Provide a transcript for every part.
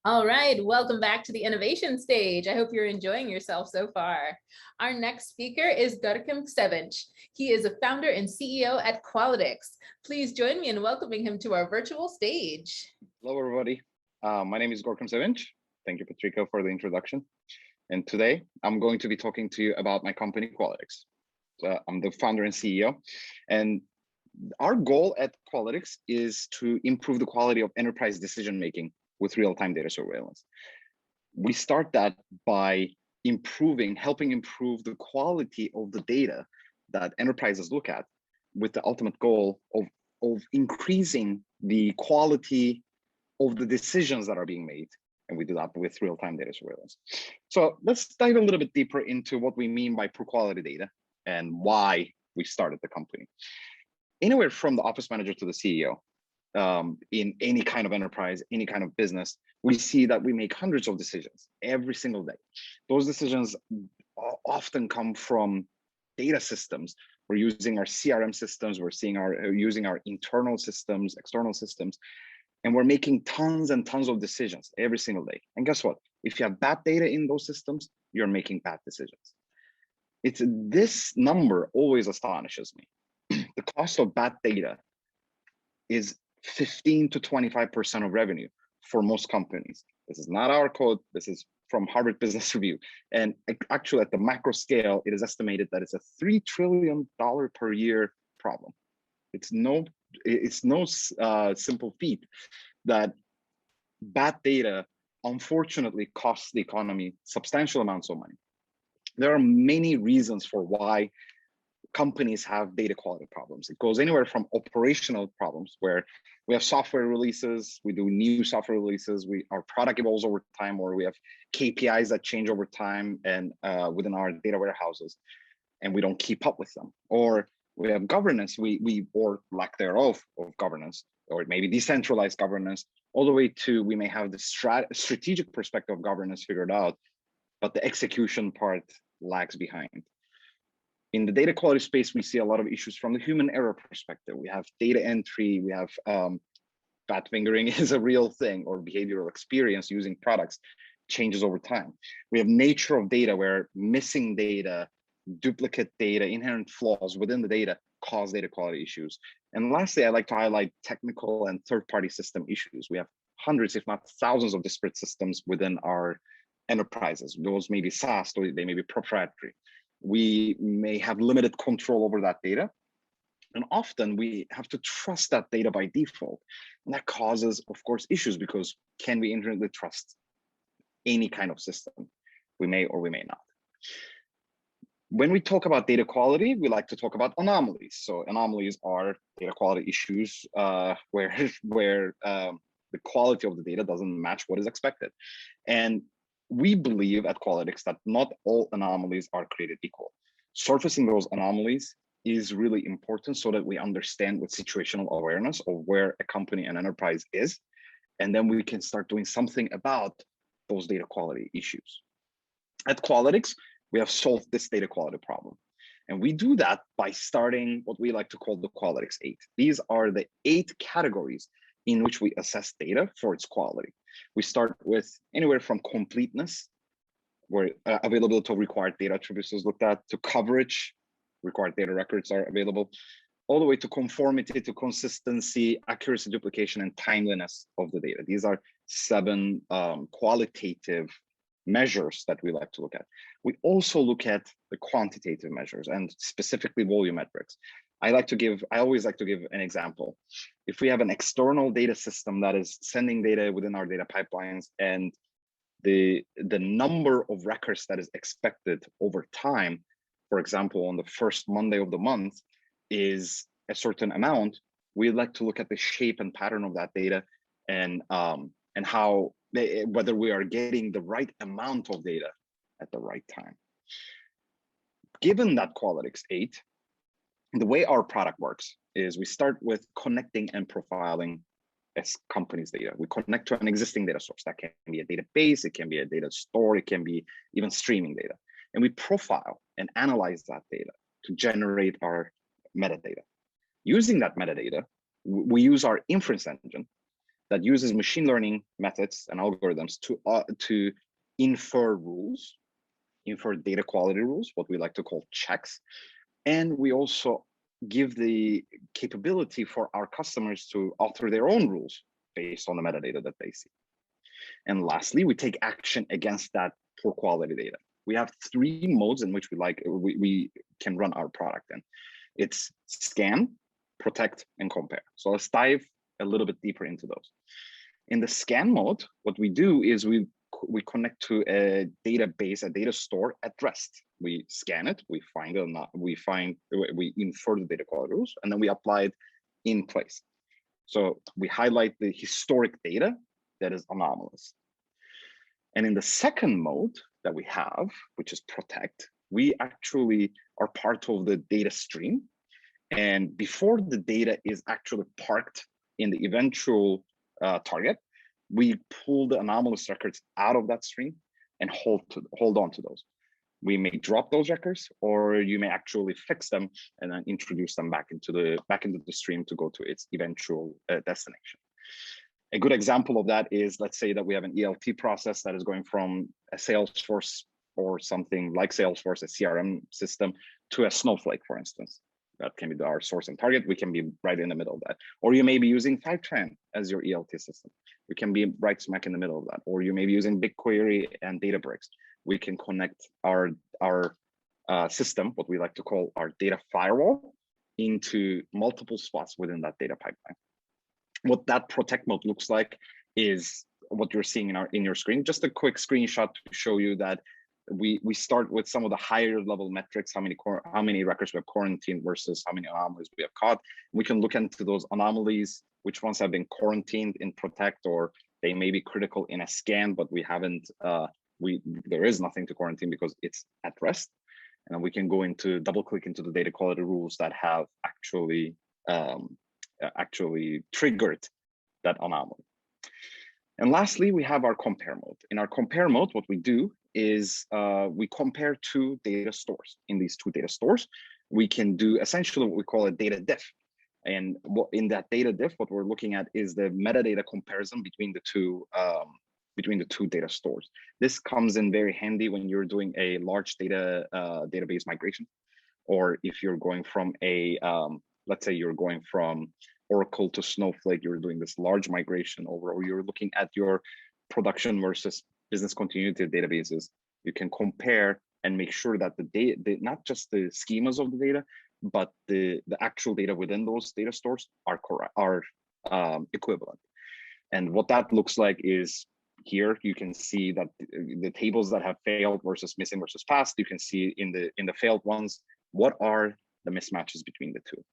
All right, welcome back to the innovation stage. I hope you're enjoying yourself so far. Our next speaker is Gorkem Sevinc. He is a founder and CEO at Qualytics. Please join me in welcoming him to our virtual stage. Hello, everybody. My name is Gorkem Sevinc. Thank you, Patrico, for the introduction. And today I'm going to be talking to you about my company, Qualytics. I'm the founder and CEO. And our goal at Qualytics is to improve the quality of enterprise decision-making with real-time data surveillance. We start that by helping improve the quality of the data that enterprises look at, with the ultimate goal of increasing the quality of the decisions that are being made. And we do that with real-time data surveillance. So let's dive a little bit deeper into what we mean by poor quality data and why we started the company. Anywhere from the office manager to the CEO, in any kind of enterprise, any kind of business, we see that we make hundreds of decisions every single day. Those decisions often come from data systems. We're using our CRM systems, we're using our internal systems, external systems, and we're making tons and tons of decisions every single day. And guess what? If you have bad data in those systems, you're making bad decisions. This number always astonishes me. The cost of bad data is 15 to 25% of revenue for most companies. This is not our code. This is from Harvard Business Review. And actually, at the macro scale, it is estimated that it's a $3 trillion per year problem. It's no simple feat that bad data, unfortunately, costs the economy substantial amounts of money. There are many reasons for why companies have data quality problems. It goes anywhere from operational problems, where we have software releases, we do new software releases, our product evolves over time, or we have KPIs that change over time and within our data warehouses, and we don't keep up with them. Or we have governance, or lack thereof of governance, or maybe decentralized governance, all the way to we may have the strategic perspective of governance figured out, but the execution part lags behind. In the data quality space, we see a lot of issues from the human error perspective. We have data entry, we have fat fingering is a real thing, or behavioral experience using products changes over time. We have nature of data, where missing data, duplicate data, inherent flaws within the data cause data quality issues. And lastly, I'd like to highlight technical and third-party system issues. We have hundreds, if not thousands, of disparate systems within our enterprises. Those may be SaaS, or they may be proprietary. We may have limited control over that data. And often we have to trust that data by default. And that causes, of course, issues, because can we inherently trust any kind of system? We may or we may not. When we talk about data quality, we like to talk about anomalies. So anomalies are data quality issues where the quality of the data doesn't match what is expected. And we believe at Qualytics that not all anomalies are created equal. Surfacing those anomalies is really important, so that we understand with situational awareness of where a company and enterprise is, and then we can start doing something about those data quality issues. At Qualytics, we have solved this data quality problem. And we do that by starting what we like to call the Qualytics 8. These are the 8 categories in which we assess data for its quality. We start with anywhere from completeness, where availability of required data attributes is looked at, to coverage, required data records are available, all the way to conformity, to consistency, accuracy, duplication, and timeliness of the data. These are 7 qualitative measures that we like to look at. We also look at the quantitative measures, and specifically volumetrics. I always like to give an example. If we have an external data system that is sending data within our data pipelines, and the number of records that is expected over time, for example, on the first Monday of the month, is a certain amount, we like to look at the shape and pattern of that data, and how whether we are getting the right amount of data at the right time. Given that Qualytics 8, the way our product works is we start with connecting and profiling a company's data. We connect to an existing data source. That can be a database, it can be a data store, it can be even streaming data. And we profile and analyze that data to generate our metadata. Using that metadata, we use our inference engine, that uses machine learning methods and algorithms to infer rules, infer data quality rules, what we like to call checks. And we also give the capability for our customers to author their own rules based on the metadata that they see. And lastly, we take action against that poor quality data. We have three modes in which we can run our product in. It's scan, protect, and compare. So let's dive a little bit deeper into those. In the scan mode, what we do is we connect to a database, a data store at rest. We scan it, we infer the data quality rules, and then we apply it in place. So we highlight the historic data that is anomalous. And in the second mode that we have, which is protect, we actually are part of the data stream. And before the data is actually parked in the eventual target, we pull the anomalous records out of that stream and hold on to those. We may drop those records, or you may actually fix them and then introduce them back into the stream to go to its eventual destination. A good example of that is, let's say that we have an ELT process that is going from a Salesforce or something like Salesforce, a CRM system, to a Snowflake, for instance. That can be our source and target. We can be right in the middle of that. Or you may be using Fivetran as your ELT system. We can be right smack in the middle of that. Or you may be using BigQuery and Databricks. We can connect our system, what we like to call our data firewall, into multiple spots within that data pipeline. What that protect mode looks like is what you're seeing in your screen. Just a quick screenshot to show you that we start with some of the higher level metrics, how many records we have quarantined versus how many anomalies we have caught. We can look into those anomalies, which ones have been quarantined in protect, or they may be critical in a scan, but we haven't, there is nothing to quarantine because it's at rest. And we can go into double click into the data quality rules that have actually triggered that anomaly. And lastly, we have our compare mode. In our compare mode, what we do is we compare two data stores. In these two data stores, we can do essentially what we call a data diff. And in that data diff, what we're looking at is the metadata comparison between the two data stores. This comes in very handy when you're doing a large database migration, or if you're going from let's say you're going from Oracle to Snowflake, you're doing this large migration over, or you're looking at your production versus business continuity databases. You can compare and make sure that the data, not just the schemas of the data, but the actual data within those data stores are equivalent. And what that looks like is here you can see that the tables that have failed versus missing versus passed. You can see in the failed ones, what are the mismatches between the two.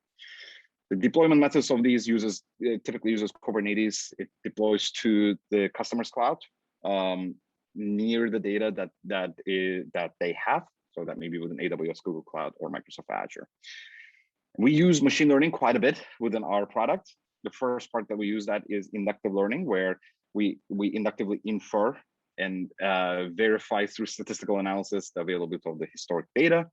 The deployment methods of these typically uses Kubernetes. It deploys to the customer's cloud near the data that they have. So that may be within AWS, Google Cloud, or Microsoft Azure. We use machine learning quite a bit within our product. The first part that we use that is inductive learning, where we inductively infer and verify through statistical analysis the availability of the historic data.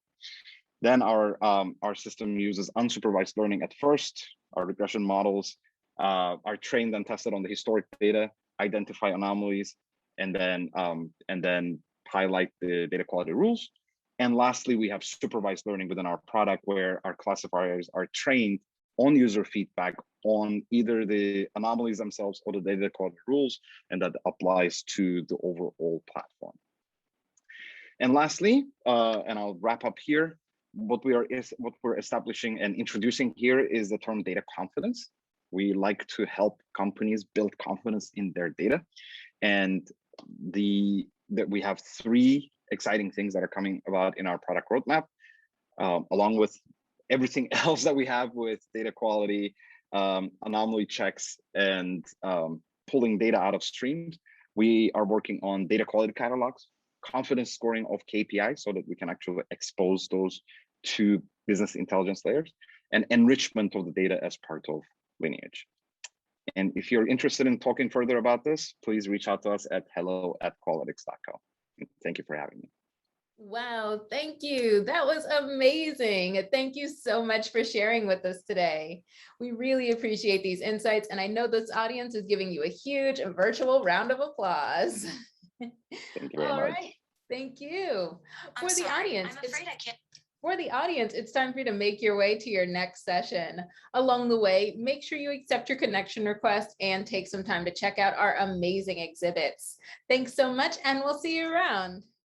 Then our system uses unsupervised learning at first. Our regression models are trained and tested on the historic data, identify anomalies, and then highlight the data quality rules. And lastly, we have supervised learning within our product, where our classifiers are trained on user feedback on either the anomalies themselves or the data quality rules, and that applies to the overall platform. And lastly, and I'll wrap up here, what we're establishing and introducing here is the term data confidence. We like to help companies build confidence in their data, and that we have three exciting things that are coming about in our product roadmap, along with everything else that we have with data quality, anomaly checks, and pulling data out of streams. We are working on data quality catalogs, confidence scoring of KPIs, so that we can actually expose those to business intelligence layers, and enrichment of the data as part of Lineage. And if you're interested in talking further about this, please reach out to us at hello@qualytics.co. Thank you for having me. Wow, thank you. That was amazing. Thank you so much for sharing with us today. We really appreciate these insights, and I know this audience is giving you a huge virtual round of applause. Thank you very All much. right, thank you. I'm sorry, I'm afraid I can't. For the audience, it's time for you to make your way to your next session. Along the way, make sure you accept your connection request and take some time to check out our amazing exhibits. Thanks so much, and we'll see you around.